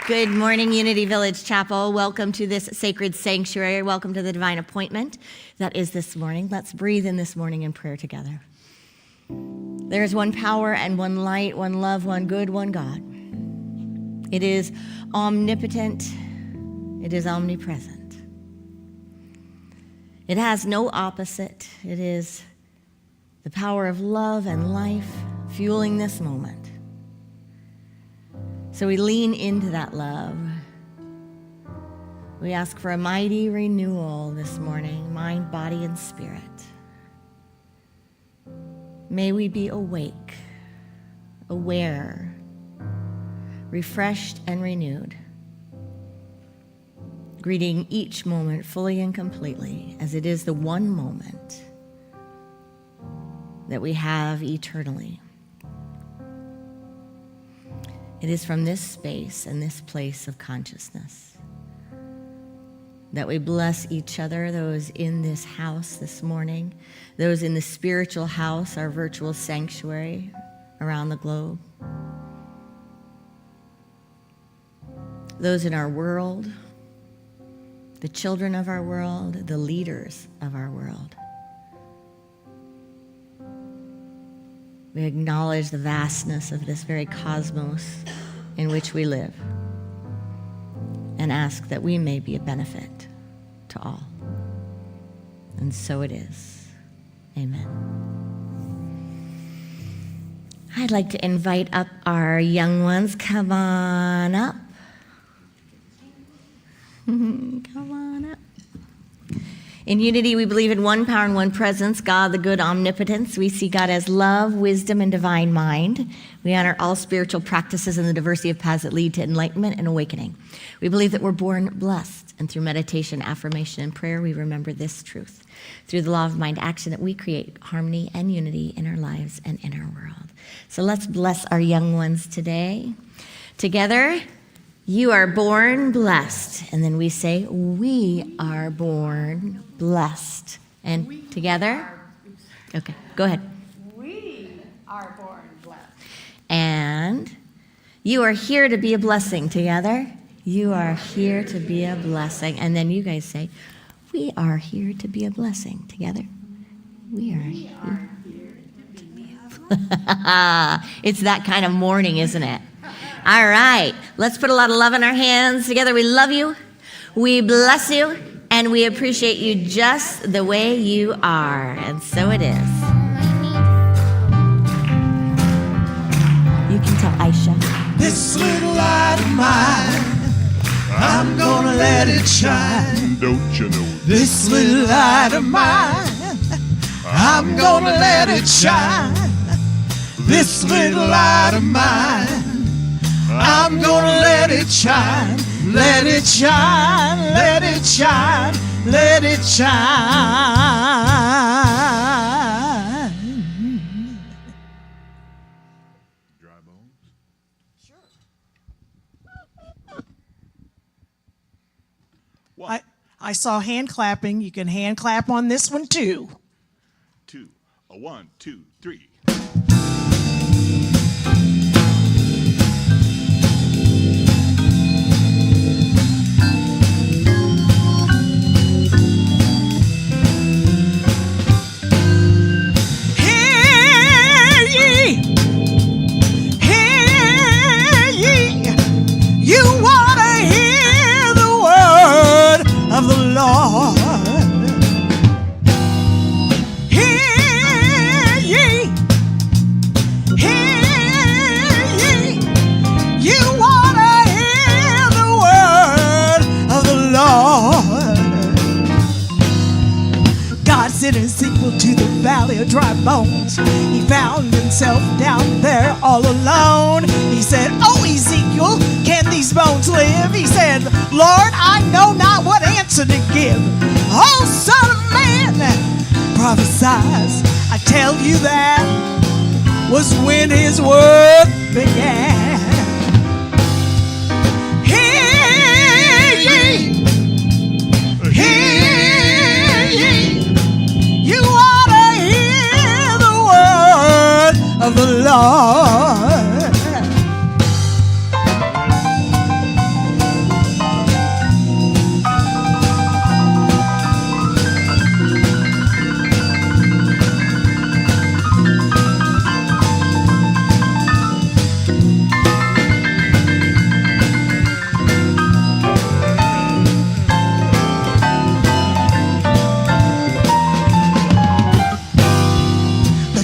Good morning, Unity Village Chapel. Welcome to this sacred sanctuary. Welcome to the divine appointment that is this morning. Let's breathe in this morning in prayer together. There is one power and one light, one love, one good, one God. It is omnipotent. It is omnipresent. It has no opposite. It is the power of love and life fueling this moment. So we lean into that love. We ask for a mighty renewal this morning, mind, body, and spirit. May we be awake, aware, refreshed, and renewed, greeting each moment fully and completely as it is the one moment that we have eternally. It is from this space and this place of consciousness that we bless each other, those in this house this morning, those in the spiritual house, our virtual sanctuary around the globe, those in our world, the children of our world, the leaders of our world. We acknowledge the vastness of this very cosmos in which we live and ask that we may be a benefit to all. And so it is. Amen. I'd like to invite up our young ones. Come on up. Come on up. In Unity, we believe in one power and one presence, God, the good omnipotence. We see God as love, wisdom, and divine mind. We honor all spiritual practices and the diversity of paths that lead to enlightenment and awakening. We believe that we're born blessed, and through meditation, affirmation, and prayer, we remember this truth. Through the law of mind action, that we create harmony and unity in our lives and in our world. So let's bless our young ones today. Together, you are born blessed. And then we say, we are born blessed. And together? Okay, go ahead. We are born blessed. And you are here to be a blessing. Together? You are here to be a blessing. And then you guys say, we are here to be a blessing. Together? We are here to be a blessing. It's that kind of morning, isn't it? All right, let's put a lot of love in our hands together. We love you, we bless you, and we appreciate you just the way you are. And so it is. You can tell Aisha. This little light of mine, I'm gonna let it shine. Don't you know? This little light of mine, I'm gonna let it shine. This little light of mine, I'm gonna let it shine, let it shine, let it shine, let it shine. Dry bones? Sure. I saw hand clapping. You can hand clap on this one too. Two. A 1, 2, 3. Equal to the valley of dry bones. He found himself down there all alone. He said, oh, Ezekiel, can these bones live? He said, Lord, I know not what answer to give. Oh, son of man, prophesies. I tell you that was when his work began. Hear ye, hear ye. You are Lord.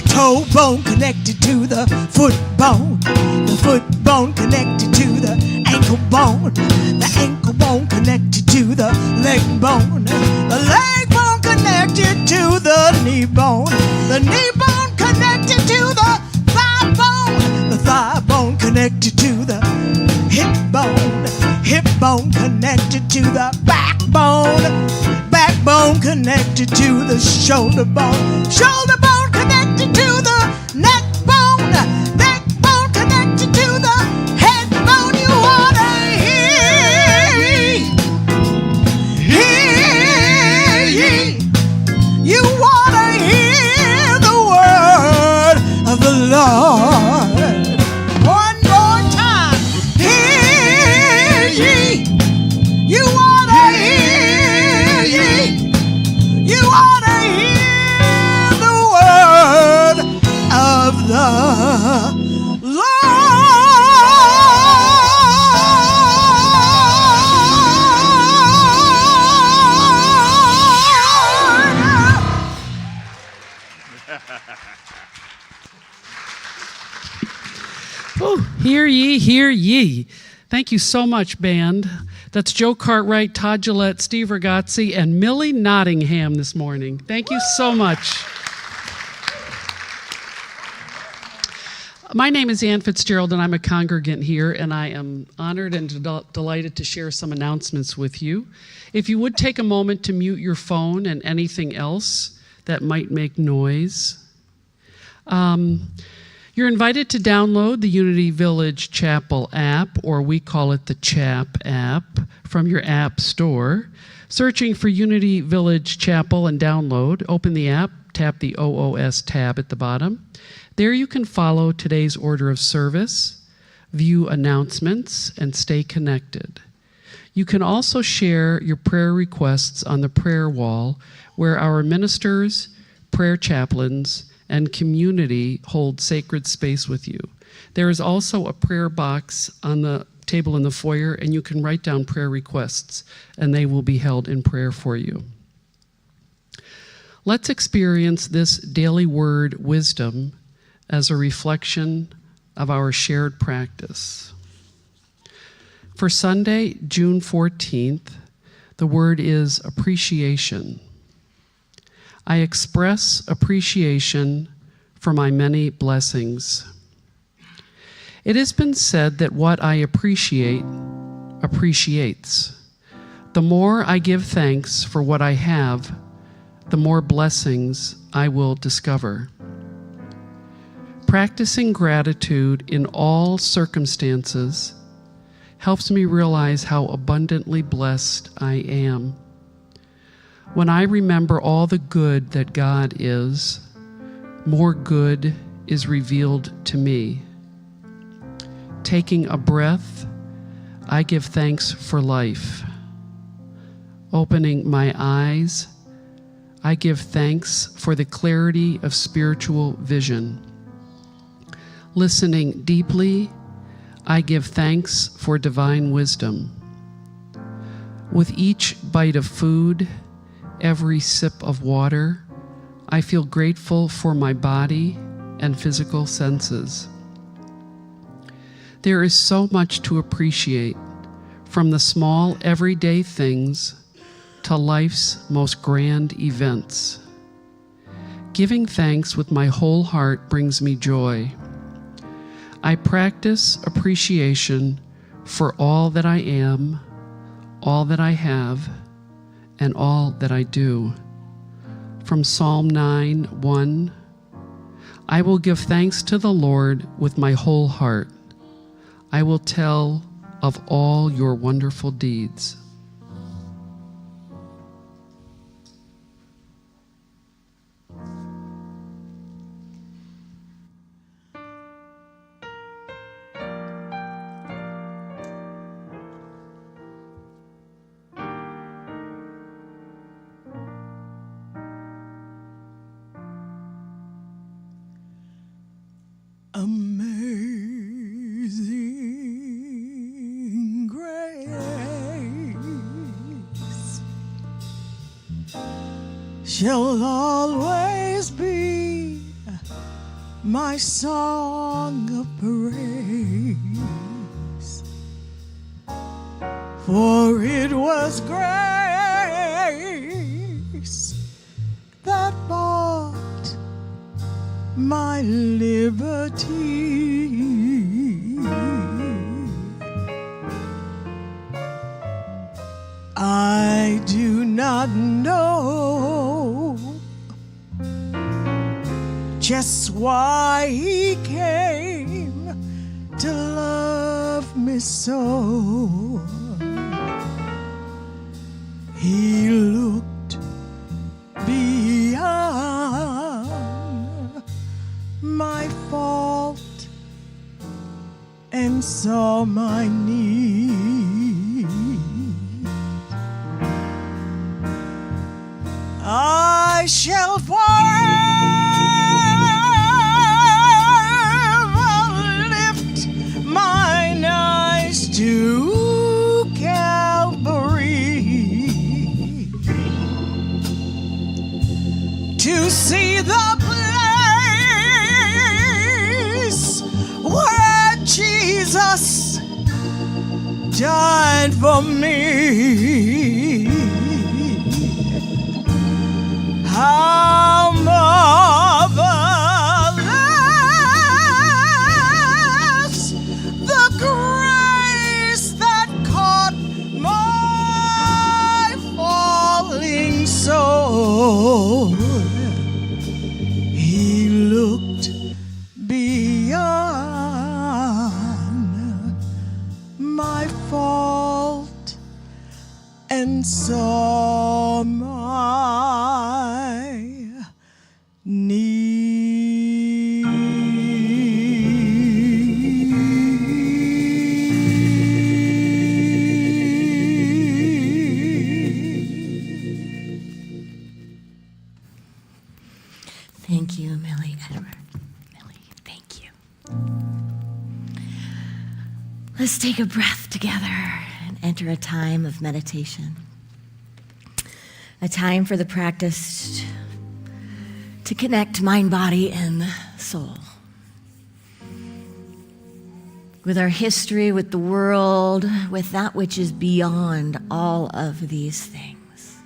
Toe bone connected to the foot bone. The foot bone connected to the ankle bone. The ankle bone connected to the leg bone. The leg bone connected to the knee bone. The knee bone connected to the thigh bone. The thigh bone connected to the hip bone. Hip bone connected to the backbone. Backbone connected to the shoulder bone. Shoulder bone connected to the neck bone. Neck bone connected to the head bone. You wanna hear ye. You wanna hear the word of the Lord. One more time. Hear ye. You wanna hear ye. You wanna hear the word of the Lord. Oh, hear ye, hear ye. Thank you so much, band. That's Joe Cartwright, Todd Gillette, Steve Ragazzi, and Millie Nottingham this morning. Thank you so much. My name is Ann Fitzgerald, and I'm a congregant here, and I am honored and delighted to share some announcements with you. If you would take a moment to mute your phone and anything else that might make noise. You're invited to download the Unity Village Chapel app, or we call it the CHAP app, from your app store. Searching for Unity Village Chapel and download, open the app, tap the OOS tab at the bottom. There you can follow today's order of service, view announcements, and stay connected. You can also share your prayer requests on the prayer wall, where our ministers, prayer chaplains, and community hold sacred space with you. There is also a prayer box on the table in the foyer, and you can write down prayer requests, and they will be held in prayer for you. Let's experience this daily word wisdom as a reflection of our shared practice. For Sunday, June 14th, the word is appreciation. I express appreciation for my many blessings. It has been said that what I appreciate appreciates. The more I give thanks for what I have, the more blessings I will discover. Practicing gratitude in all circumstances helps me realize how abundantly blessed I am. When I remember all the good that God is, more good is revealed to me. Taking a breath, I give thanks for life. Opening my eyes, I give thanks for the clarity of spiritual vision. Listening deeply, I give thanks for divine wisdom. With each bite of food, every sip of water, I feel grateful for my body and physical senses. There is so much to appreciate, from the small everyday things to life's most grand events. Giving thanks with my whole heart brings me joy. I practice appreciation for all that I am, all that I have, and all that I do. From Psalm 9:1, I will give thanks to the Lord with my whole heart. I will tell of all your wonderful deeds. Amazing grace shall always be my song of praise, for it was grace that bought my liberty. I do not know just why he came to love me so. He looked beyond my fault and saw my need. I shall forever lift mine eyes to Calvary to see the place where Jesus died for me. How marvelous the grace that caught my falling soul. He looked beyond my fault and saw my Thank you, Millie Edward. Millie, thank you. Let's take a breath together and enter a time of meditation. A time for the practice to connect mind, body, and soul. With our history, with the world, with that which is beyond all of these things.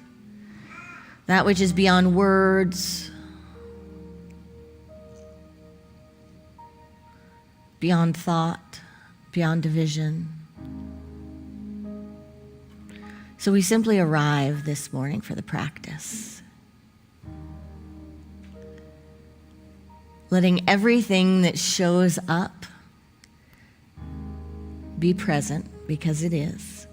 That which is beyond words, beyond thought, beyond division. So we simply arrive this morning for the practice, letting everything that shows up be present, because it is.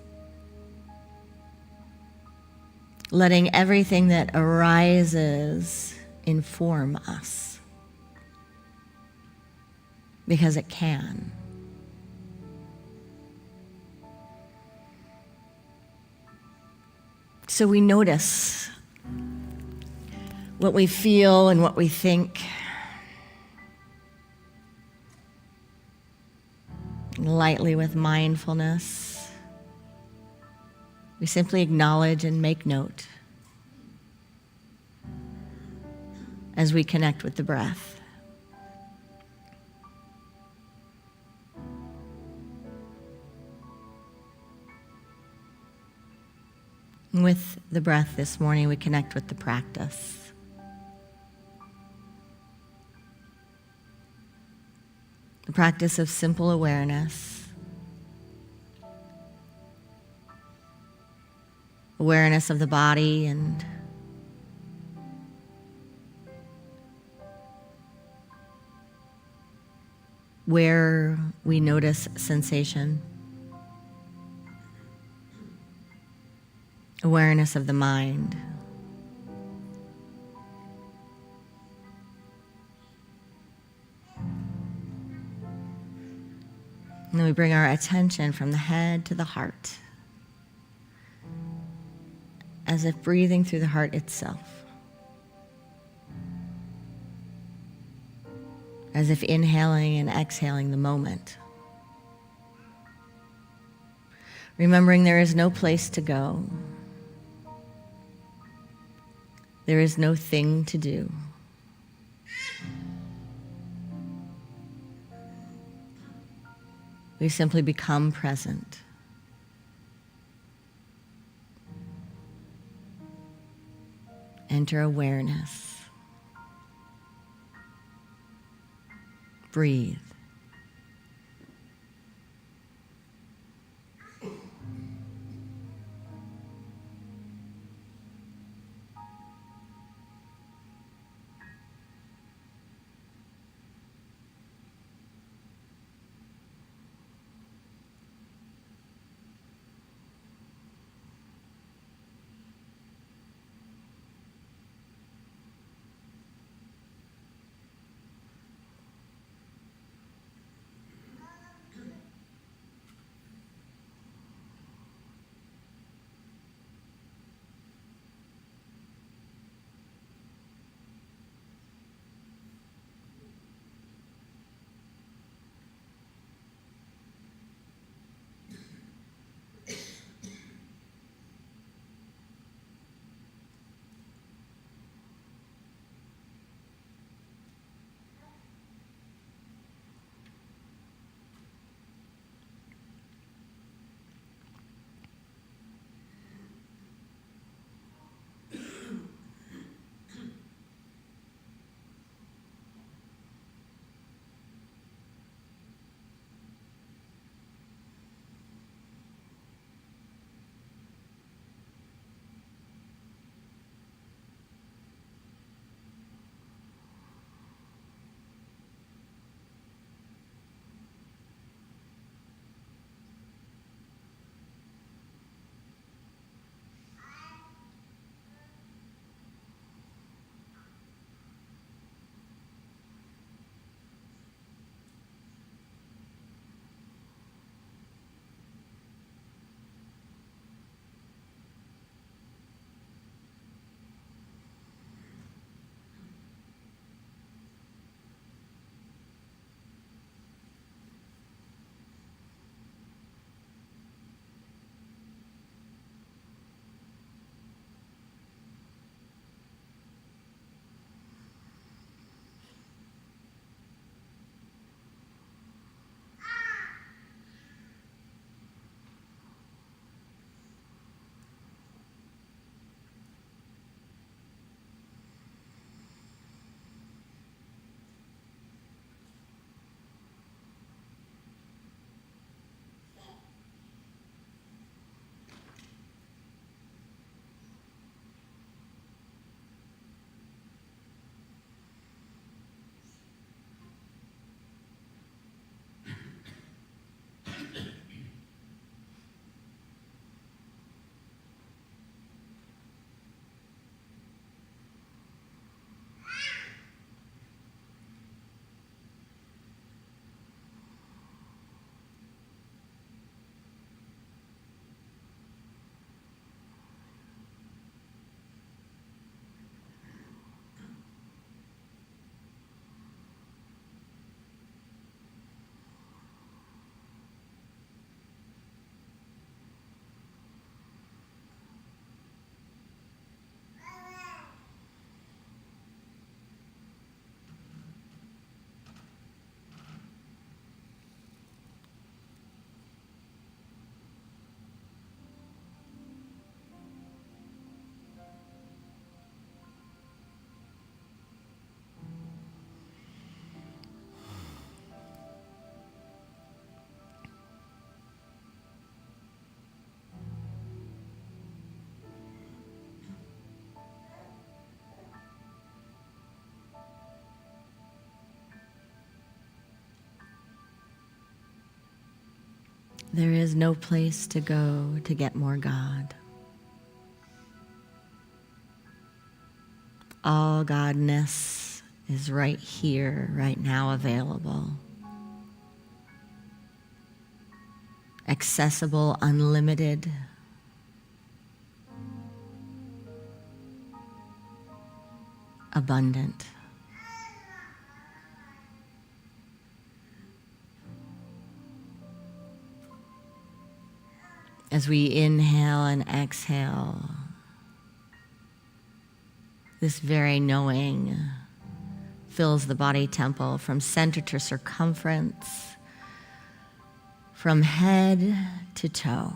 Letting everything that arises inform us, because it can. So we notice what we feel and what we think. Lightly with mindfulness, we simply acknowledge and make note as we connect with the breath. With the breath this morning, we connect with the practice. The practice of simple awareness. Awareness of the body and where we notice sensation. Awareness of the mind. And then we bring our attention from the head to the heart, as if breathing through the heart itself. as if inhaling and exhaling the moment. Remembering there is no place to go. There is no thing to do. We simply become present. Enter awareness. Breathe. There is no place to go to get more God. All Godness is right here, right now, available. Accessible, unlimited. Abundant. As we inhale and exhale, this very knowing fills the body temple from center to circumference, from head to toe,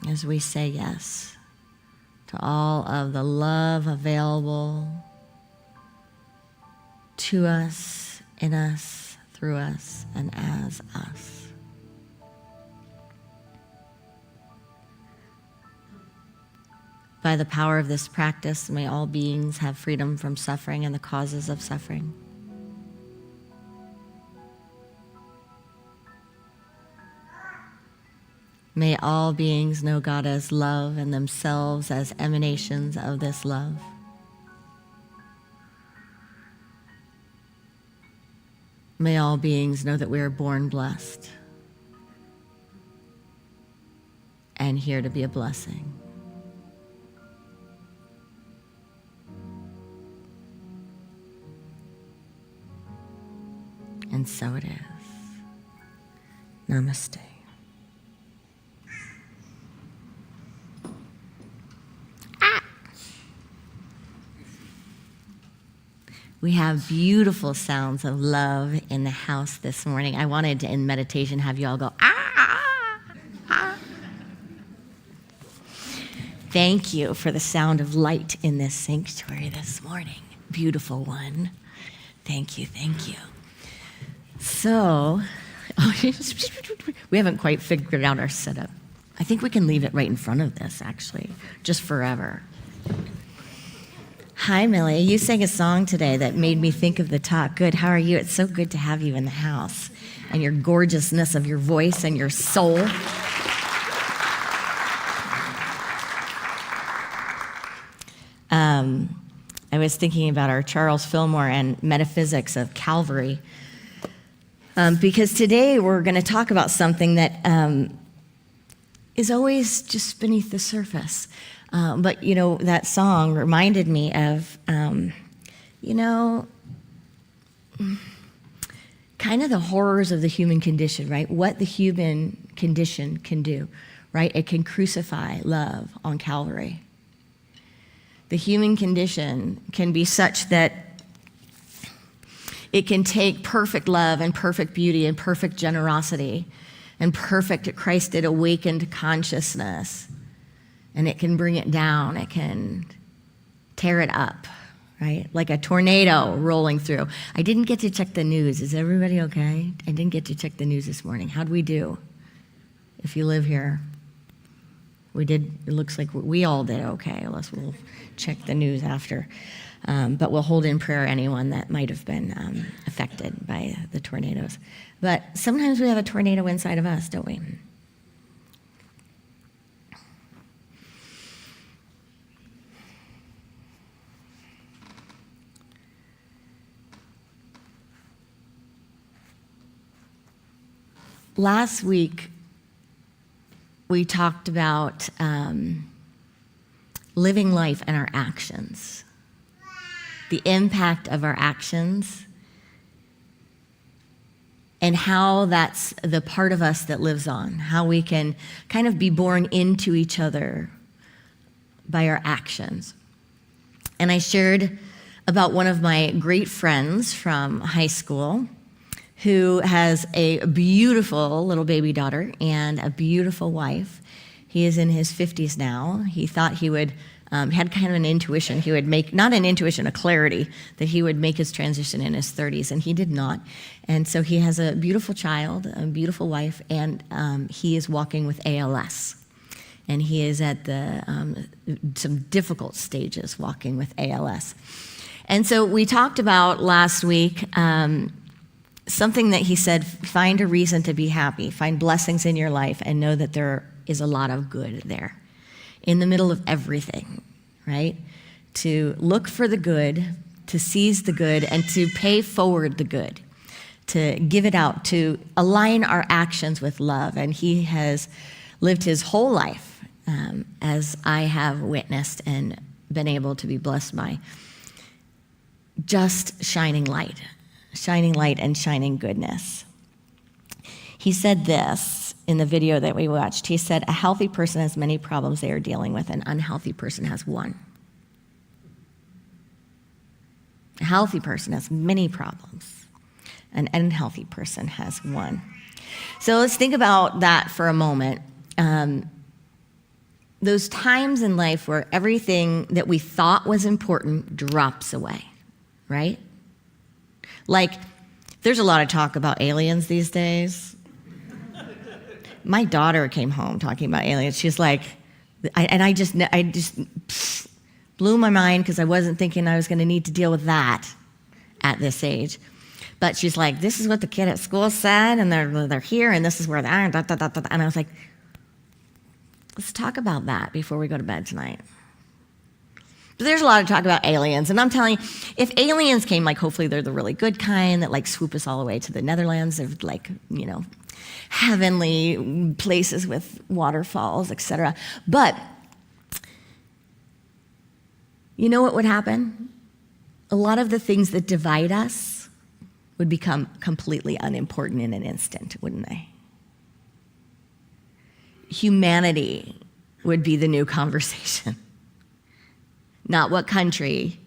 as we say yes to all of the love available to us, in us, through us, and as us. By the power of this practice, may all beings have freedom from suffering and the causes of suffering. May all beings know God as love and themselves as emanations of this love. May all beings know that we are born blessed and here to be a blessing. And so it is. Namaste. We have beautiful sounds of love in the house this morning. I wanted to, in meditation, have you all go, ah, ah. Thank you for the sound of light in this sanctuary this morning. Beautiful one. Thank you, thank you. So, we haven't quite figured out our setup. I think we can leave it right in front of this, actually, just forever. Hi, Millie. You sang a song today that made me think of the talk. Good. How are you? It's so good to have you in the house and your gorgeousness of your voice and your soul. I was thinking about our Charles Fillmore and metaphysics of Calvary, because today we're going to talk about something that is always just beneath the surface. But, you know, that song reminded me of, kind of the horrors of the human condition, right? What the human condition can do, right? It can crucify love on Calvary. The human condition can be such that it can take perfect love and perfect beauty and perfect generosity and perfect Christed awakened consciousness, and it can bring it down. It can tear it up, right? Like a tornado rolling through. I didn't get to check the news. Is everybody okay? I didn't get to check the news this morning. How'd we do? If you live here. We did, it looks like we all did okay, unless we'll check the news after. But we'll hold in prayer anyone that might have been affected by the tornadoes. But sometimes we have a tornado inside of us, don't we? Last week, we talked about living life and our actions, the impact of our actions, and how that's the part of us that lives on, how we can kind of be born into each other by our actions. And I shared about one of my great friends from high school who has a beautiful little baby daughter and a beautiful wife. He is in his 50s now. He thought he would, had kind of an intuition. He would make, not an intuition, a clarity, that he would make his transition in his 30s, and he did not. And so he has a beautiful child, a beautiful wife, and he is walking with ALS. And he is at some difficult stages walking with ALS. And so we talked about last week something that he said, find a reason to be happy, find blessings in your life, and know that there is a lot of good there in the middle of everything, right? To look for the good, to seize the good, and to pay forward the good, to give it out, to align our actions with love. And he has lived his whole life, as I have witnessed and been able to be blessed by, just shining light and shining goodness. He said this, in the video that we watched. He said, a healthy person has many problems they are dealing with, an unhealthy person has one. A healthy person has many problems. An unhealthy person has one. So let's think about that for a moment. Those times in life where everything that we thought was important drops away, right? Like, there's a lot of talk about aliens these days. My daughter came home talking about aliens. She's like, I just blew my mind because I wasn't thinking I was going to need to deal with that at this age. But she's like, this is what the kid at school said, and they're here, and this is where they are, and I was like, let's talk about that before we go to bed tonight. But there's a lot of talk about aliens, and I'm telling you, if aliens came, like, hopefully they're the really good kind that, like, swoop us all the way to the Netherlands of, like, you know, heavenly places with waterfalls, etc. But you know what would happen? A lot of the things that divide us would become completely unimportant in an instant, wouldn't they? Humanity would be the new conversation. Not what country,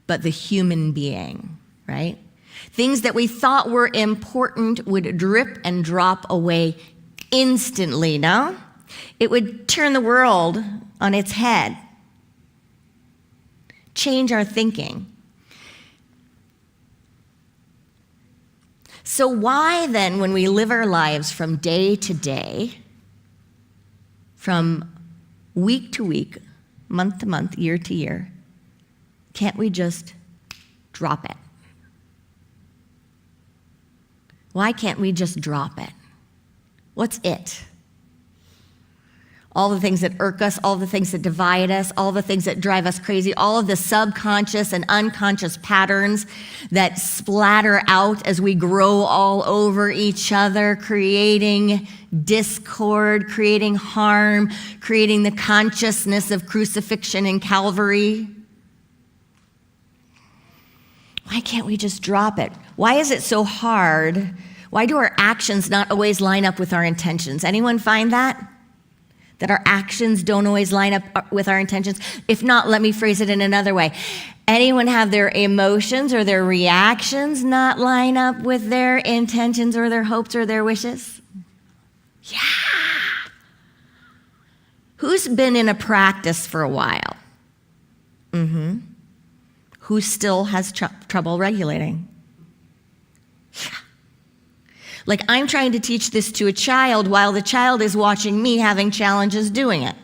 but the human being, right? Things that we thought were important would drip and drop away instantly, no? It would turn the world on its head, change our thinking. So why then, when we live our lives from day to day, from week to week, month to month, year to year, can't we just drop it? Why can't we just drop it? What's it? All the things that irk us, all the things that divide us, all the things that drive us crazy, all of the subconscious and unconscious patterns that splatter out as we grow all over each other, creating discord, creating harm, creating the consciousness of crucifixion and Calvary. Why can't we just drop it? Why is it so hard? Why do our actions not always line up with our intentions? Anyone find that? That our actions don't always line up with our intentions? If not, let me phrase it in another way. Anyone have their emotions or their reactions not line up with their intentions or their hopes or their wishes? Yeah. Who's been in a practice for a while? Mm-hmm. Who still has trouble regulating? Yeah. Like, I'm trying to teach this to a child while the child is watching me having challenges doing it.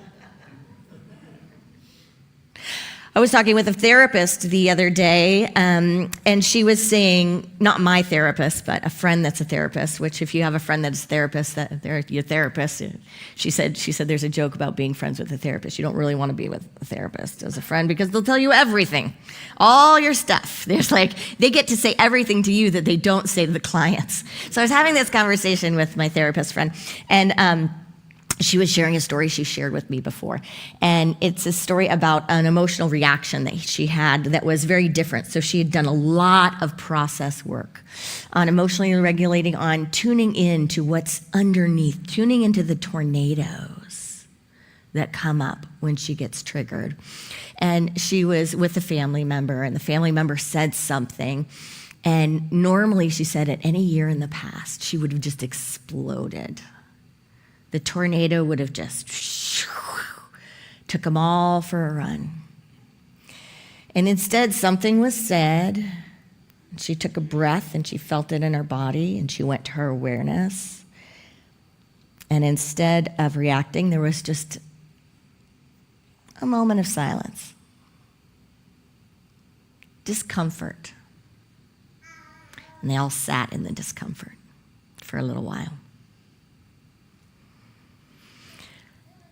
I was talking with a therapist the other day, and she was saying, not my therapist, but a friend that's a therapist, which if you have a friend that's a therapist, that they're your therapist, she said there's a joke about being friends with a therapist. You don't really want to be with a therapist as a friend because they'll tell you everything, all your stuff. There's like, they get to say everything to you that they don't say to the clients. So I was having this conversation with my therapist friend, and she was sharing a story she shared with me before. And it's a story about an emotional reaction that she had that was very different. So she had done a lot of process work on emotionally regulating, on tuning in to what's underneath, tuning into the tornadoes that come up when she gets triggered. And she was with a family member, and the family member said something. And normally, she said, at any year in the past, she would have just exploded. The tornado would have just took them all for a run. And instead, something was said. She took a breath, and she felt it in her body, and she went to her awareness. And instead of reacting, there was just a moment of silence. Discomfort. And they all sat in the discomfort for a little while.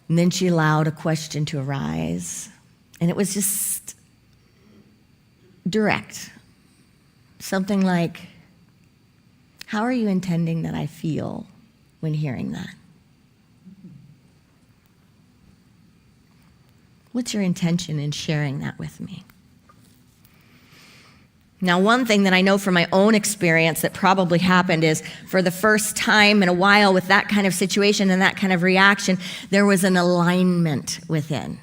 And then she allowed a question to arise, and it was just direct. Something like, how are you intending that I feel when hearing that? What's your intention in sharing that with me? Now, one thing that I know from my own experience that probably happened is for the first time in a while with that kind of situation and that kind of reaction, there was an alignment within.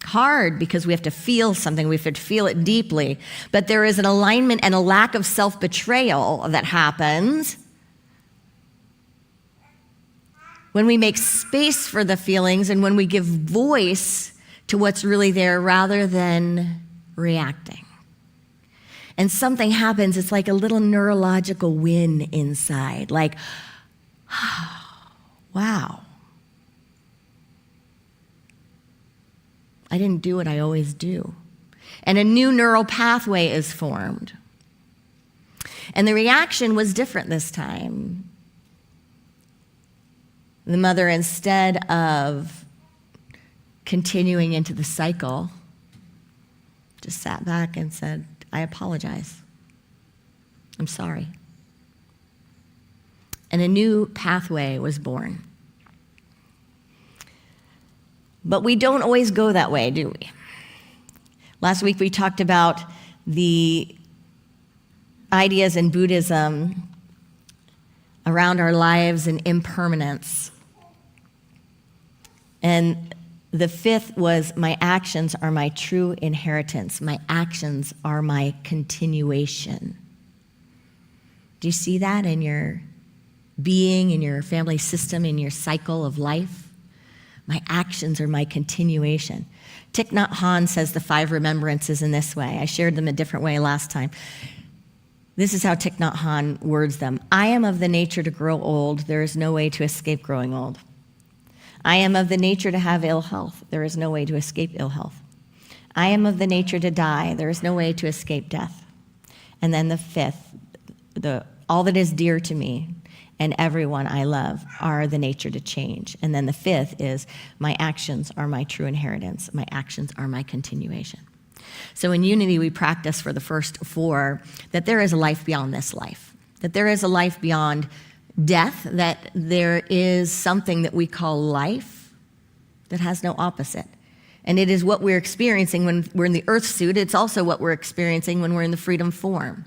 Hard because we have to feel something, we have to feel it deeply, but there is an alignment and a lack of self-betrayal that happens when we make space for the feelings and when we give voice to what's really there rather than reacting. And something happens, it's like a little neurological win inside, like, wow. I didn't do what I always do. And a new neural pathway is formed. And the reaction was different this time. The mother, instead of continuing into the cycle, just sat back and said, I apologize. I'm sorry. And a new pathway was born. But we don't always go that way, do we? Last week we talked about the ideas in Buddhism around our lives and impermanence. And the fifth was, my actions are my true inheritance. My actions are my continuation. Do you see that in your being, in your family system, in your cycle of life? My actions are my continuation. Thich Nhat Hanh says the 5 remembrances in this way. I shared them a different way last time. This is how Thich Nhat Hanh words them. I am of the nature to grow old. There is no way to escape growing old. I am of the nature to have ill health. There is no way to escape ill health. I am of the nature to die. There is no way to escape death. And then the 5th, all that is dear to me and everyone I love are the nature to change. And then the 5th is, my actions are my true inheritance. My actions are my continuation. So in Unity, we practice for the first 4 that there is a life beyond this life, that there is a life beyond death, that there is something that we call life that has no opposite. And it is what we're experiencing when we're in the earth suit. It's also what we're experiencing when we're in the freedom form.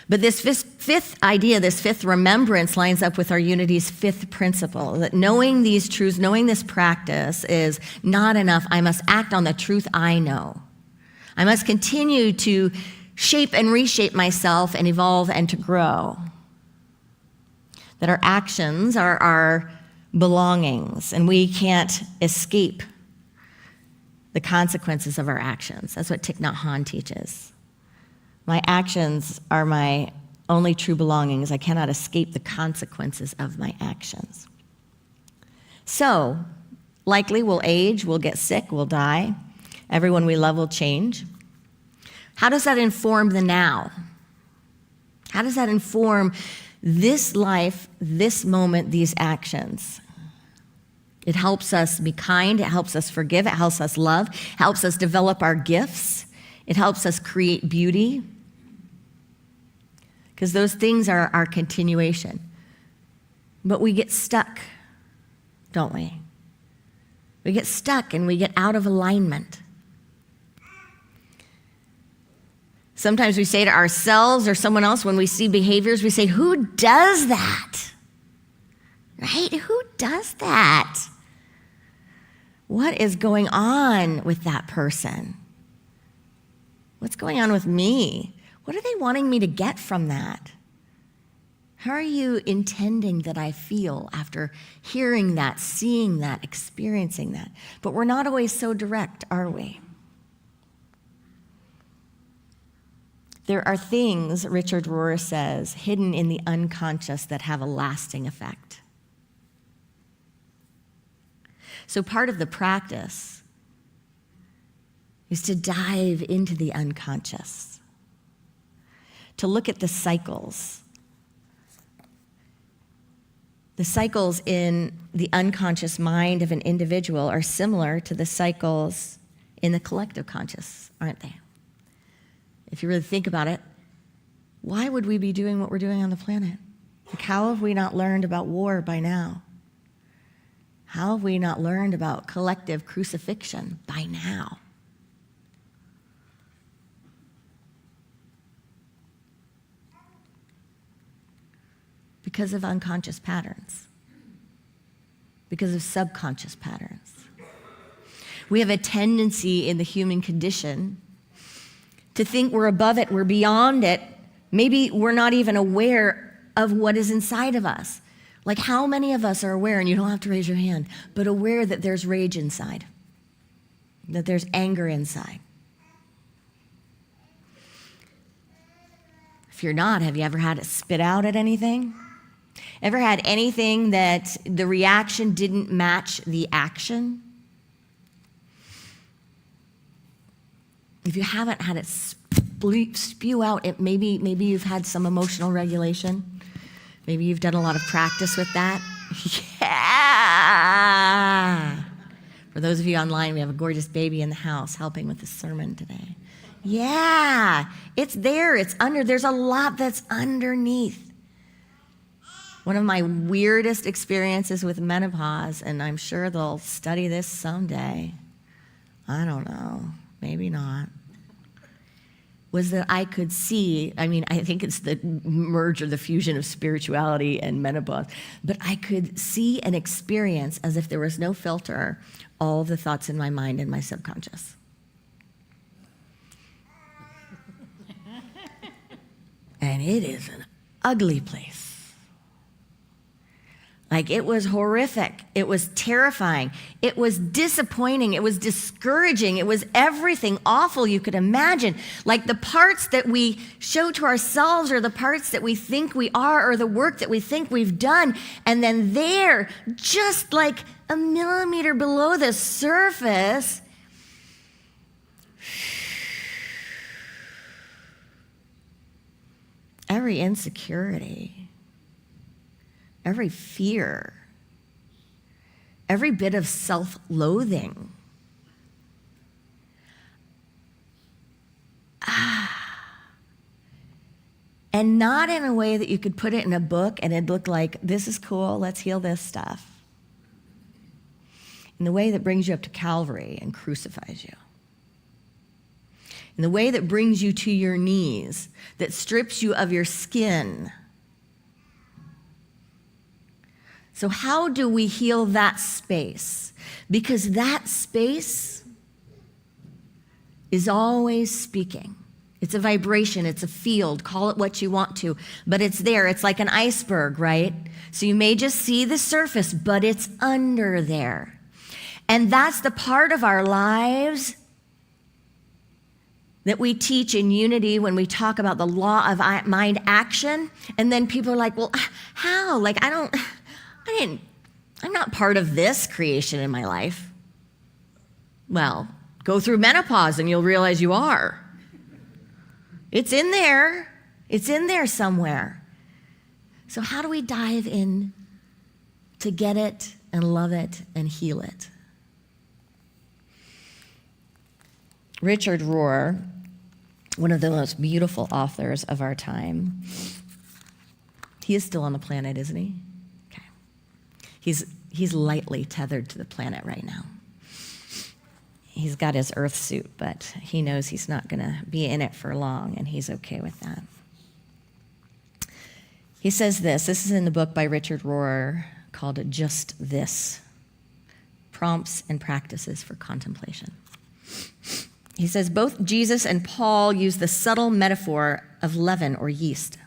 But this fifth idea, this 5th remembrance, lines up with our Unity's 5th principle, that knowing these truths, knowing this practice is not enough. I must act on the truth I know. I must continue to shape and reshape myself and evolve and to grow. That our actions are our belongings, and we can't escape the consequences of our actions. That's what Thich Nhat Hanh teaches. My actions are my only true belongings. I cannot escape the consequences of my actions. So, likely we'll age, we'll get sick, we'll die. Everyone we love will change. How does that inform the now? How does that inform this life, this moment, these actions? It helps us be kind, it helps us forgive, it helps us love, it helps us develop our gifts, it helps us create beauty. Because those things are our continuation. But we get stuck, don't we? We get stuck and we get out of alignment. Sometimes we say to ourselves or someone else when we see behaviors, we say, who does that? Right? Who does that? What is going on with that person? What's going on with me? What are they wanting me to get from that? How are you intending that I feel after hearing that, seeing that, experiencing that? But we're not always so direct, are we? There are things, Richard Rohr says, hidden in the unconscious that have a lasting effect. So part of the practice is to dive into the unconscious, to look at the cycles. The cycles in the unconscious mind of an individual are similar to the cycles in the collective conscious, aren't they? If you really think about it, why would we be doing what we're doing on the planet? Like, how have we not learned about war by now? How have we not learned about collective crucifixion by now? Because of unconscious patterns, because of subconscious patterns. We have a tendency in the human condition to think we're above it, we're beyond it. Maybe we're not even aware of what is inside of us. Like, how many of us are aware, and you don't have to raise your hand, but aware that there's rage inside, that there's anger inside? If you're not, have you ever had it spit out at anything? Ever had anything that the reaction didn't match the action? If you haven't had it spew out, maybe you've had some emotional regulation. Maybe you've done a lot of practice with that. Yeah. For those of you online, we have a gorgeous baby in the house helping with the sermon today. Yeah, it's there, it's under, there's a lot that's underneath. One of my weirdest experiences with menopause, and I'm sure they'll study this someday, I don't know, maybe not, was that I could see, I think it's the merge or the fusion of spirituality and menopause, but I could see and experience, as if there was no filter, all the thoughts in my mind and my subconscious. And it is an ugly place. Like, it was horrific. It was terrifying. It was disappointing. It was discouraging. It was everything awful you could imagine. Like, the parts that we show to ourselves are the parts that we think we are, or the work that we think we've done. And then there, just like a millimeter below the surface, every insecurity, every fear, every bit of self-loathing. And not in a way that you could put it in a book and it'd look like, this is cool, let's heal this stuff. In the way that brings you up to Calvary and crucifies you. In the way that brings you to your knees, that strips you of your skin. So how do we heal that space? Because that space is always speaking. It's a vibration, it's a field, call it what you want to, but it's there. It's like an iceberg, right? So you may just see the surface, but it's under there. And that's the part of our lives that we teach in Unity when we talk about the law of mind action. And then people are like, well, how? Like, I'm not part of this creation in my life. Well, go through menopause and you'll realize you are. It's in there. It's in there somewhere. So how do we dive in to get it and love it and heal it? Richard Rohr, one of the most beautiful authors of our time, he is still on the planet, isn't he? Okay. He's lightly tethered to the planet right now. He's got his earth suit, but he knows he's not going to be in it for long, and he's okay with that. He says this is in the book by Richard Rohr called Just This, Prompts and Practices for Contemplation. He says, both Jesus and Paul use the subtle metaphor of leaven or yeast.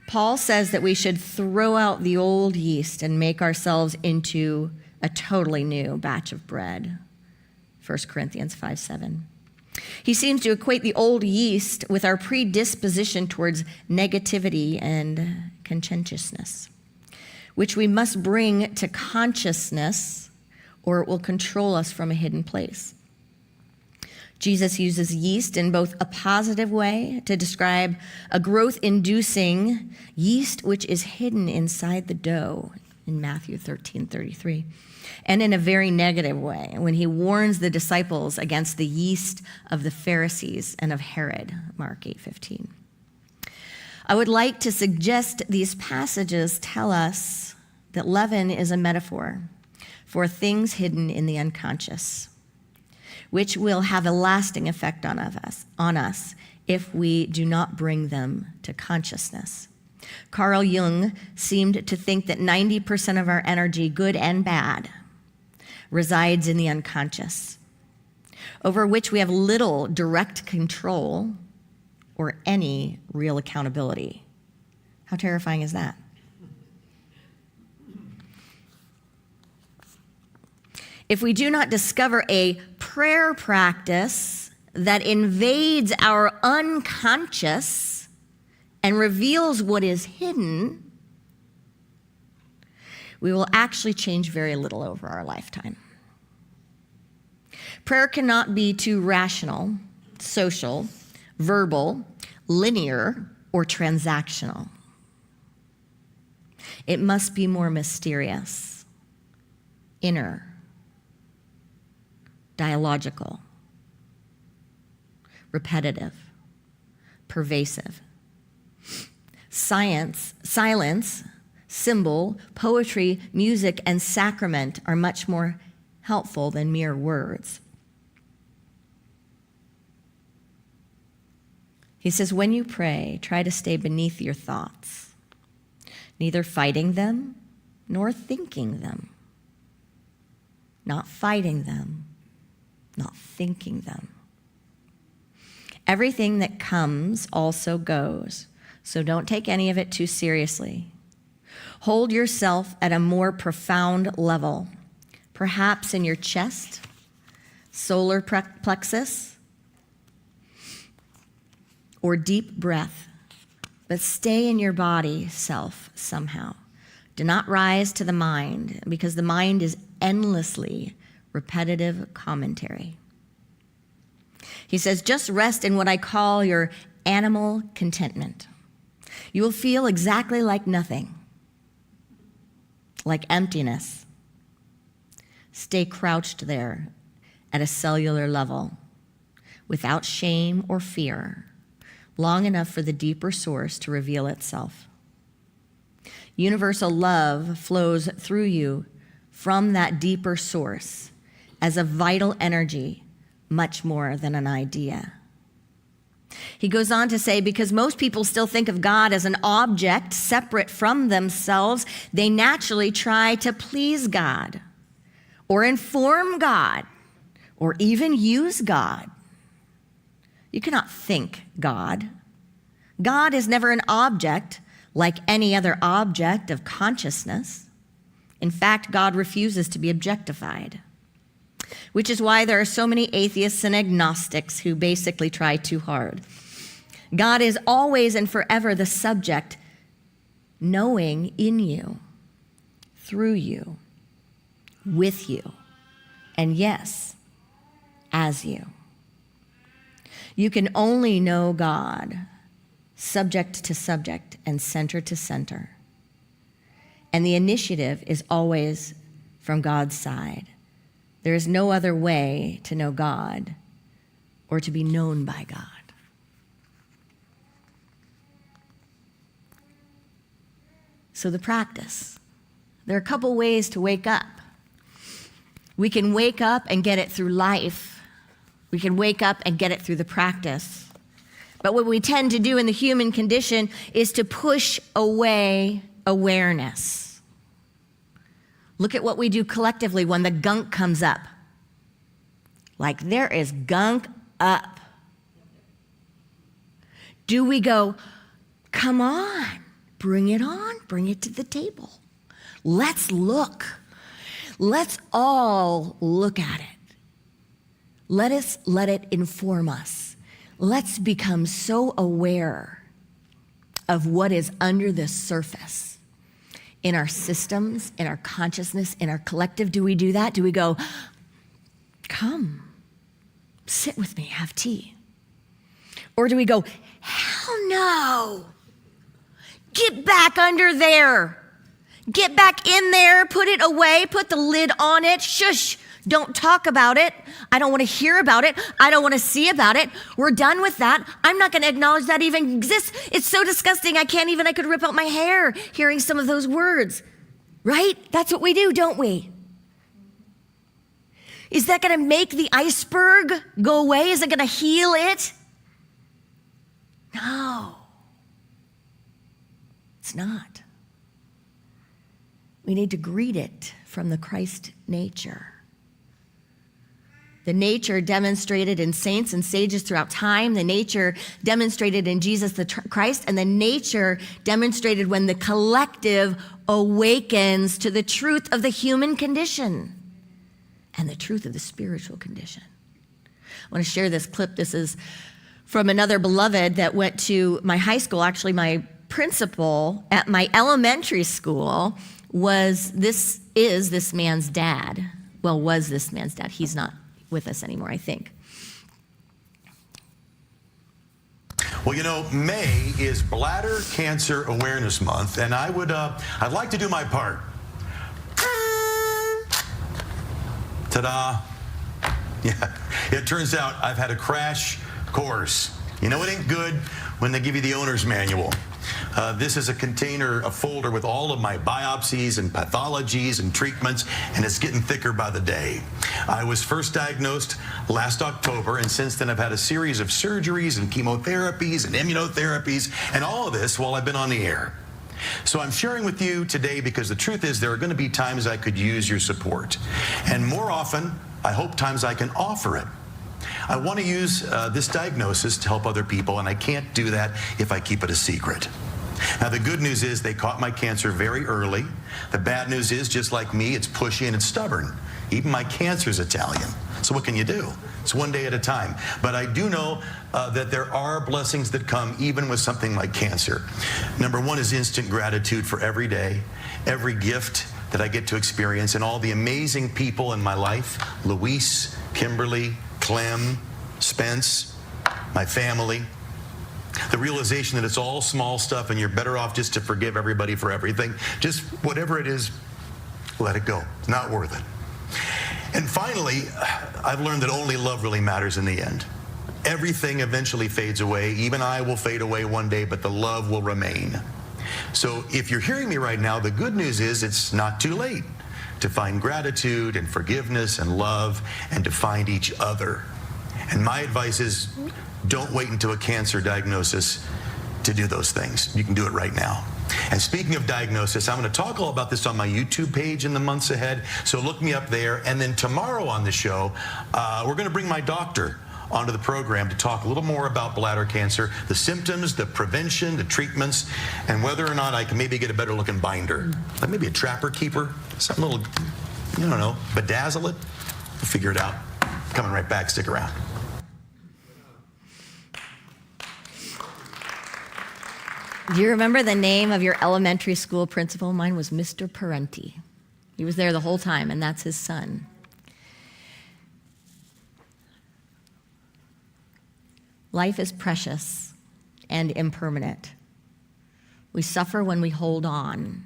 Paul says that we should throw out the old yeast and make ourselves into a totally new batch of bread. 1 Corinthians 5:7. He seems to equate the old yeast with our predisposition towards negativity and contentiousness, which we must bring to consciousness or it will control us from a hidden place. Jesus uses yeast in both a positive way to describe a growth-inducing yeast which is hidden inside the dough in Matthew 13:33, and in a very negative way when he warns the disciples against the yeast of the Pharisees and of Herod, Mark 8:15. I would like to suggest these passages tell us that leaven is a metaphor for things hidden in the unconscious, which will have a lasting effect on us if we do not bring them to consciousness. Carl Jung seemed to think that 90% of our energy, good and bad, resides in the unconscious, over which we have little direct control or any real accountability. How terrifying is that? If we do not discover a prayer practice that invades our unconscious and reveals what is hidden, we will actually change very little over our lifetime. Prayer cannot be too rational, social, verbal, linear, or transactional. It must be more mysterious, inner, dialogical, repetitive, pervasive. Silence, symbol, poetry, music, and sacrament are much more helpful than mere words. He says, when you pray, try to stay beneath your thoughts, neither fighting them nor thinking them, not fighting them, not thinking them. Everything that comes also goes, so don't take any of it too seriously. Hold yourself at a more profound level, perhaps in your chest, solar plexus, or deep breath, but stay in your body self somehow. Do not rise to the mind, because the mind is endlessly repetitive commentary. He says, just rest in what I call your animal contentment. You will feel exactly like nothing, like emptiness. Stay crouched there at a cellular level, without shame or fear, long enough for the deeper source to reveal itself. Universal love flows through you from that deeper source as a vital energy, much more than an idea. He goes on to say, because most people still think of God as an object separate from themselves, they naturally try to please God or inform God or even use God. You cannot think God. God is never an object like any other object of consciousness. In fact, God refuses to be objectified, which is why there are so many atheists and agnostics who basically try too hard. God is always and forever the subject, knowing in you, through you, with you, and yes, as you. You can only know God subject to subject and center to center. And the initiative is always from God's side. There is no other way to know God or to be known by God. So the practice. There are a couple ways to wake up. We can wake up and get it through life. We can wake up and get it through the practice. But what we tend to do in the human condition is to push away awareness. Look at what we do collectively when the gunk comes up. Like, there is gunk up. Do we go, come on, bring it on, bring it to the table. Let's look. Let's all look at it. Let it inform us. Let's become so aware of what is under the surface in our systems, in our consciousness, in our collective. Do we do that? Do we go, come, sit with me, have tea? Or do we go, hell no, get back under there. Get back in there, put it away, put the lid on it, shush, don't talk about it. I don't want to hear about it. I don't want to see about it. We're done with that. I'm not going to acknowledge that even exists. It's so disgusting. I could rip out my hair hearing some of those words, right? That's what we do, don't we? Is that going to make the iceberg go away? Is it going to heal it? No. It's not. We need to greet it from the Christ nature. The nature demonstrated in saints and sages throughout time, the nature demonstrated in Jesus the Christ, and the nature demonstrated when the collective awakens to the truth of the human condition and the truth of the spiritual condition. I want to share this clip. This is from another beloved that went to my high school. Actually, my principal at my elementary school is this man's dad. Well, was this man's dad. He's not with us anymore, I think. Well, you know, May is Bladder Cancer Awareness Month, and I'd like to do my part. Ta-da. Yeah, it turns out I've had a crash course. You know, it ain't good when they give you the owner's manual. This is a container, a folder with all of my biopsies and pathologies and treatments, and it's getting thicker by the day. I was first diagnosed last October, and since then I've had a series of surgeries and chemotherapies and immunotherapies, and all of this while I've been on the air. So I'm sharing with you today because the truth is there are going to be times I could use your support. And more often, I hope times I can offer it. I want to use this diagnosis to help other people, and I can't do that if I keep it a secret. Now, the good news is they caught my cancer very early. The bad news is, just like me, it's pushy and it's stubborn. Even my cancer's Italian. So what can you do? It's one day at a time. But I do know that there are blessings that come even with something like cancer. Number one is instant gratitude for every day, every gift that I get to experience, and all the amazing people in my life, Luis, Kimberly, Clem, Spence, my family. The realization that it's all small stuff and you're better off just to forgive everybody for everything. Just whatever it is, let it go. It's not worth it. And finally, I've learned that only love really matters in the end. Everything eventually fades away. Even I will fade away one day, but the love will remain. So if you're hearing me right now, the good news is it's not too late to find gratitude and forgiveness and love and to find each other. And my advice is don't wait until a cancer diagnosis to do those things. You can do it right now. And speaking of diagnosis, I'm going to talk all about this on my YouTube page in the months ahead, so look me up there. And then tomorrow on the show, we're going to bring my doctor onto the program to talk a little more about bladder cancer, the symptoms, the prevention, the treatments, and whether or not I can maybe get a better looking binder. Like maybe a trapper keeper, something a little, I don't know, bedazzle it. We'll figure it out. Coming right back, stick around. Do you remember the name of your elementary school principal? Mine was Mr. Parenti. He was there the whole time, and that's his son. Life is precious and impermanent. We suffer when we hold on,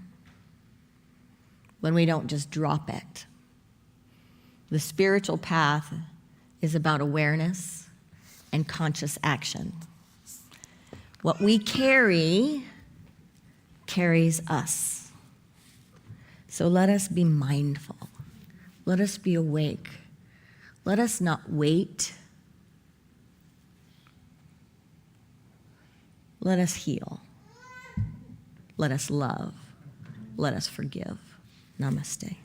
when we don't just drop it. The spiritual path is about awareness and conscious action. What we carry carries us. So let us be mindful. Let us be awake. Let us not wait. Let us heal. Let us love. Let us forgive. Namaste.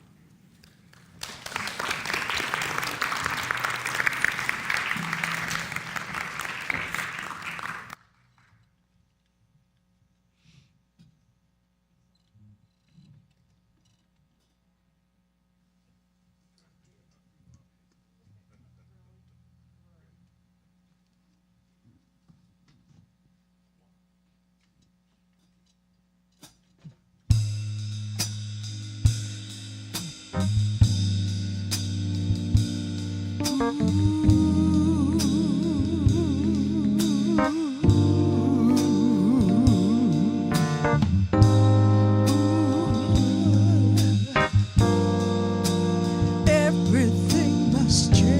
Everything must change.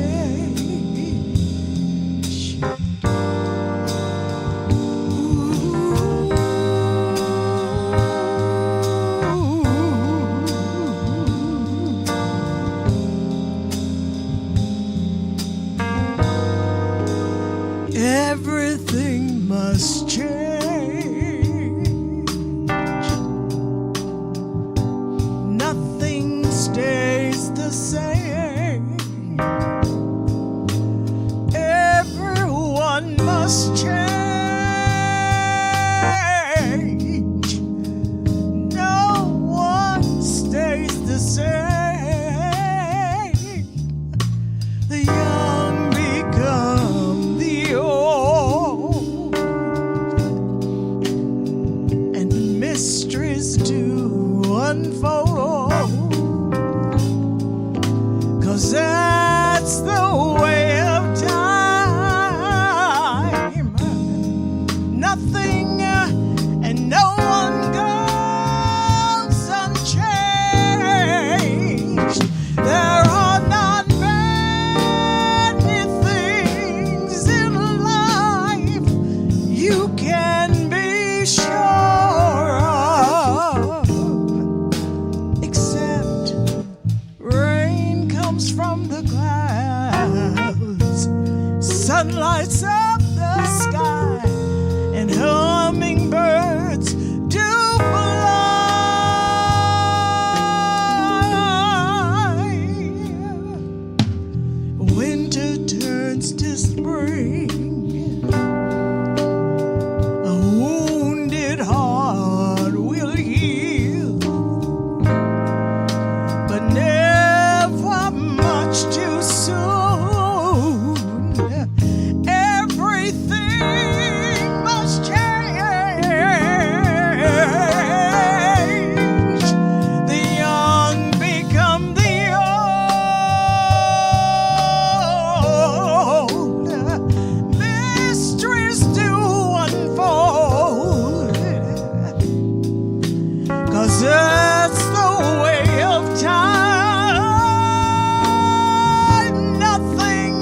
mysteries to unfold. 'Cause that's the way of time. Nothing and no one goes unchanged. There are not many things in life you can be sure of, except rain comes from the clouds, sun lights up the sky, and hummingbirds do fly. Winter turns to spring. A wounded heart will heal, but never much too soon. Everything must change. The young become the old. Mysteries do unfold. 'Cause that's the way of time. Nothing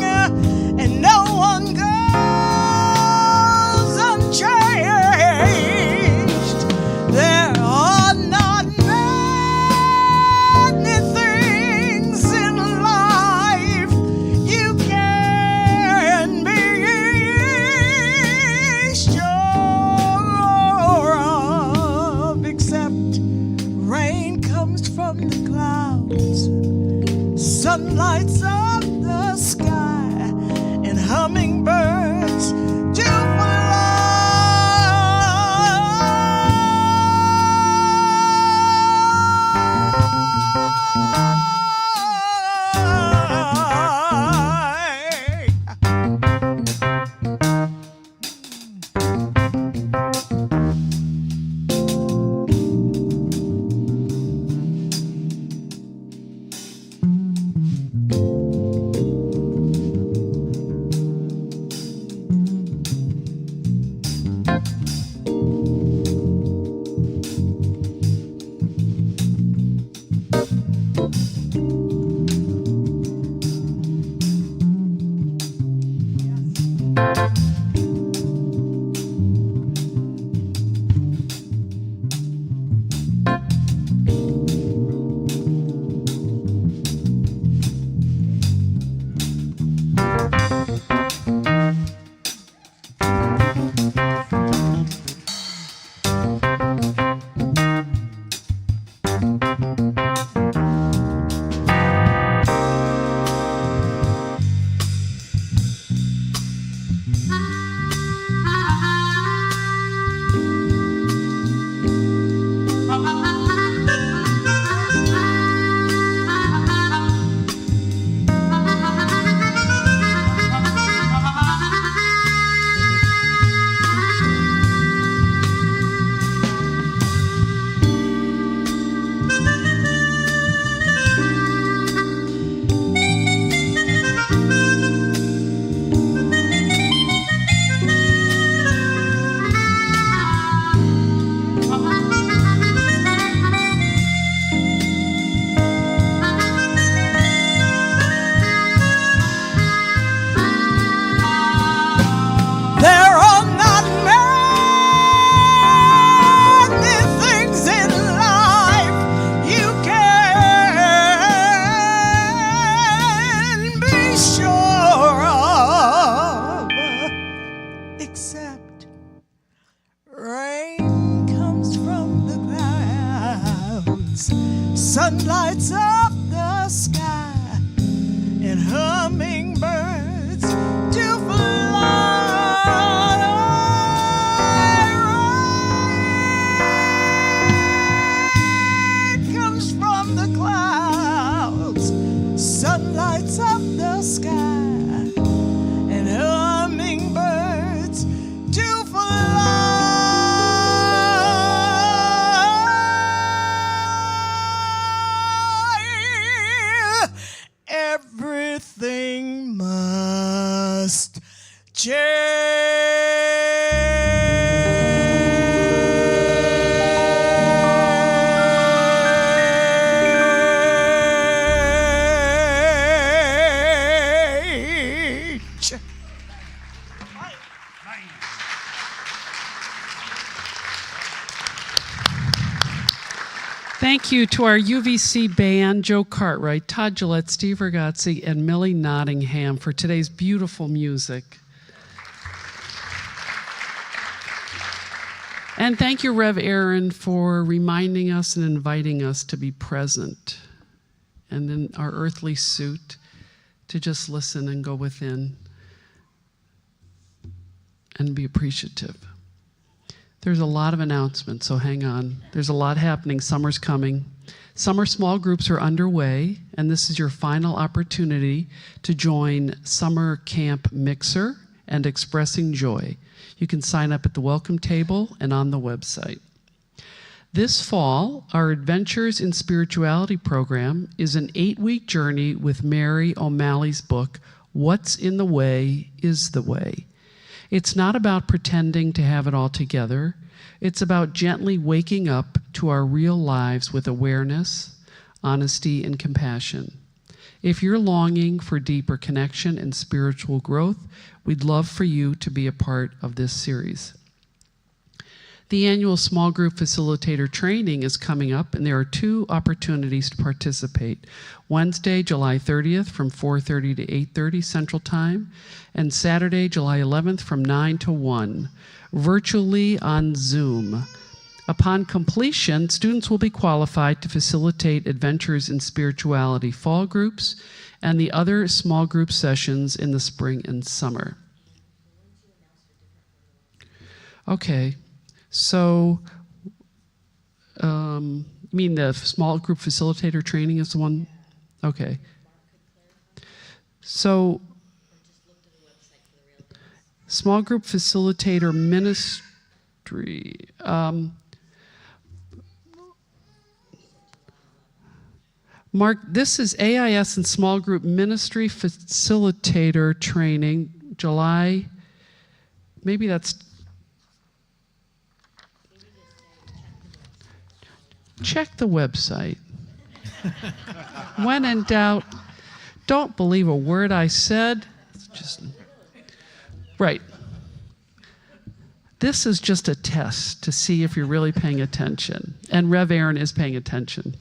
and no one goes unchanged. There are not many things in life you can be sure of, except rain comes from the clouds, sun lights up the sky, and hummingbirds do fly. There are not many things in life you can be sure of, except rain comes from the clouds, sun lights up the sky, and hummingbirds do fly. Rain comes from the clouds, sun lights up the sky, and hummingbirds do fly. Thank you to our UVC band, Joe Cartwright, Todd Gillette, Steve Ragazzi, and Millie Nottingham for today's beautiful music. And thank you, Rev Erin, for reminding us and inviting us to be present and in our earthly suit to just listen and go within and be appreciative. There's a lot of announcements, so hang on. There's a lot happening. Summer's coming. Summer small groups are underway, and this is your final opportunity to join Summer Camp Mixer and Expressing Joy. You can sign up at the welcome table and on the website. This fall, our Adventures in Spirituality program is an 8-week journey with Mary O'Malley's book, What's in the Way is the Way. It's not about pretending to have it all together. It's about gently waking up to our real lives with awareness, honesty, and compassion. If you're longing for deeper connection and spiritual growth, we'd love for you to be a part of this series. The annual small group facilitator training is coming up, and there are 2 opportunities to participate. Wednesday, July 30th from 4:30 to 8:30 Central Time, and Saturday, July 11th from 9 to 1, virtually on Zoom. Upon completion, students will be qualified to facilitate Adventures in Spirituality fall groups and the other small group sessions in the spring and summer. Okay. So, you mean the small group facilitator training is the one? Okay. So, small group facilitator ministry. Mark, this is AIS and small group ministry facilitator training, July, maybe that's. Check the website. When in doubt, don't believe a word I said. It's just right. This is just a test to see if you're really paying attention. And Rev Erin is paying attention.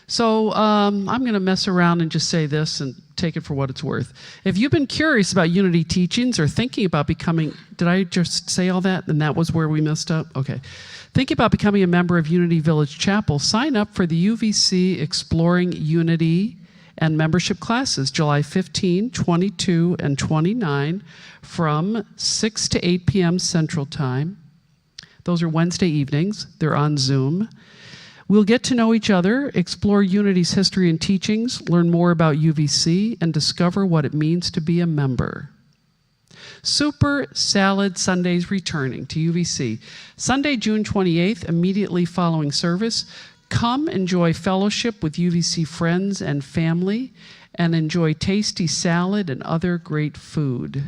So I'm going to mess around and just say this and take it for what it's worth. If you've been curious about Unity teachings or thinking about becoming, did I just say all that? And that was where we messed up? Okay. Thinking about becoming a member of Unity Village Chapel, sign up for the UVC Exploring Unity and membership classes, July 15, 22, and 29 from 6 to 8 p.m. Central Time. Those are Wednesday evenings. They're on Zoom. We'll get to know each other, explore Unity's history and teachings, learn more about UVC, and discover what it means to be a member. Super Salad Sundays returning to UVC. Sunday, June 28th, immediately following service, come enjoy fellowship with UVC friends and family, and enjoy tasty salad and other great food.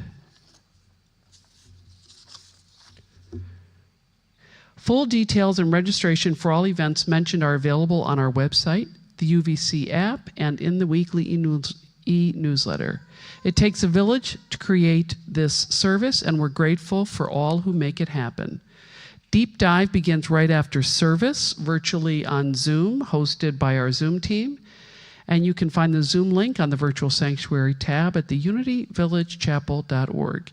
Full details and registration for all events mentioned are available on our website, the UVC app, and in the weekly e-newsletter. It takes a village to create this service, and we're grateful for all who make it happen. Deep Dive begins right after service, virtually on Zoom, hosted by our Zoom team. And you can find the Zoom link on the Virtual Sanctuary tab at the unityvillagechapel.org.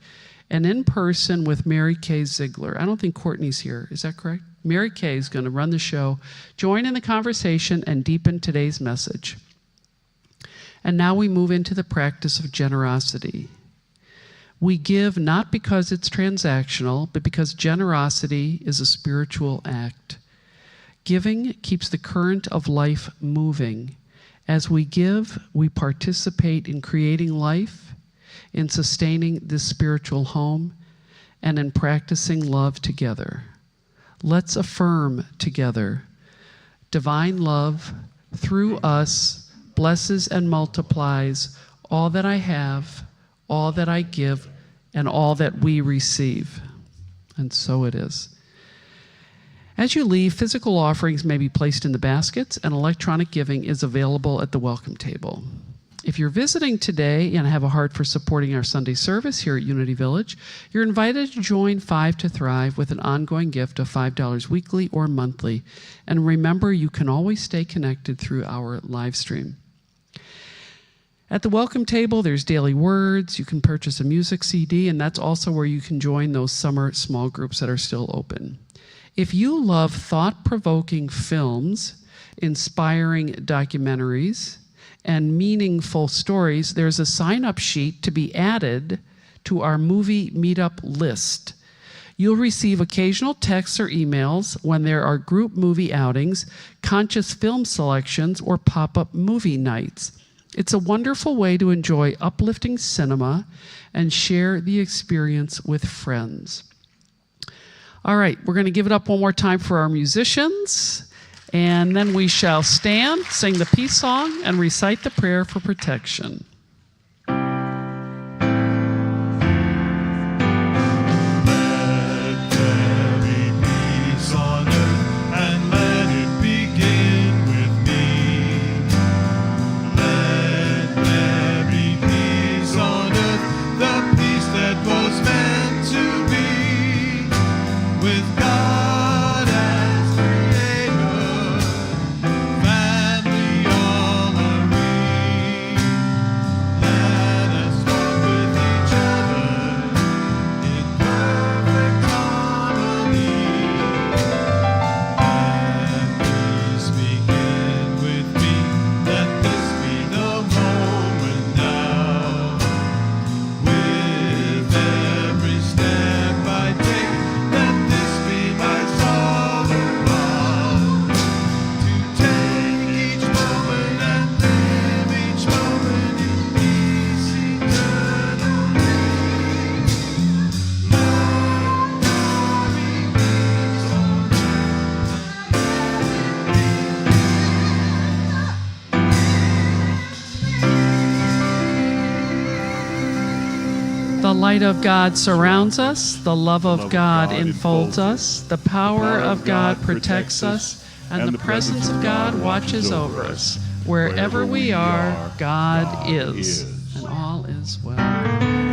And in person with Mary Kay Ziegler. I don't think Courtney's here. Is that correct? Mary Kay is going to run the show. Join in the conversation and deepen today's message. And now we move into the practice of generosity. We give not because it's transactional, but because generosity is a spiritual act. Giving keeps the current of life moving. As we give, we participate in creating life, in sustaining this spiritual home, and in practicing love together. Let's affirm together. Divine love, through us, blesses and multiplies all that I have, all that I give, and all that we receive. And so it is. As you leave, physical offerings may be placed in the baskets, and electronic giving is available at the welcome table. If you're visiting today and have a heart for supporting our Sunday service here at Unity Village, you're invited to join Five to Thrive with an ongoing gift of $5 weekly or monthly. And remember, you can always stay connected through our live stream. At the welcome table, there's daily words. You can purchase a music CD, and that's also where you can join those summer small groups that are still open. If you love thought-provoking films, inspiring documentaries, and meaningful stories, there's a sign-up sheet to be added to our movie meetup list. You'll receive occasional texts or emails when there are group movie outings, conscious film selections, or pop-up movie nights. It's a wonderful way to enjoy uplifting cinema and share the experience with friends. All right, we're going to give it up one more time for our musicians. And then we shall stand, sing the peace song, and recite the prayer for protection. The light of God surrounds us, the love of God enfolds us, the power of God protects us, and the presence of God watches over us. Wherever we are, God is, and all is well.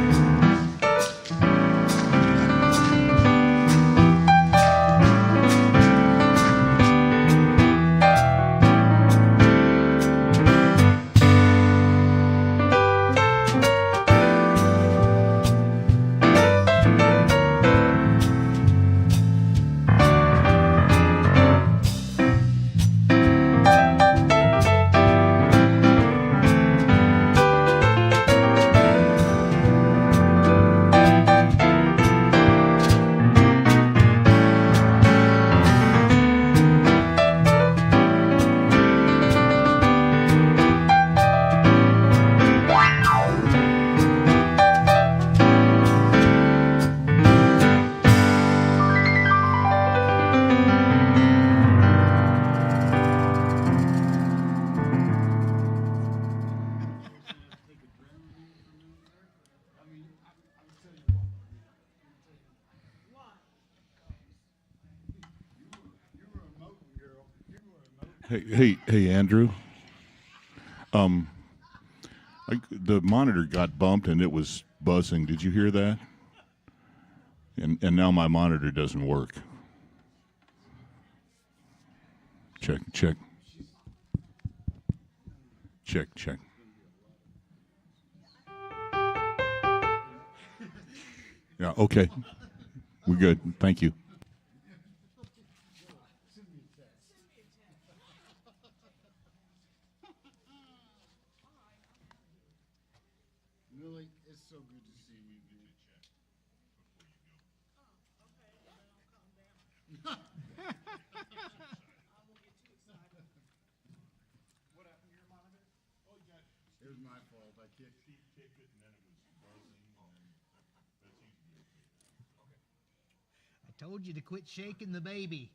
Hey, Andrew. The monitor got bumped and it was buzzing. Did you hear that? And now my monitor doesn't work. Check. Yeah, okay. We're good. Thank you. It's so good to see you. It was my fault. I kicked it and then it was buzzing. I told you to quit shaking the baby.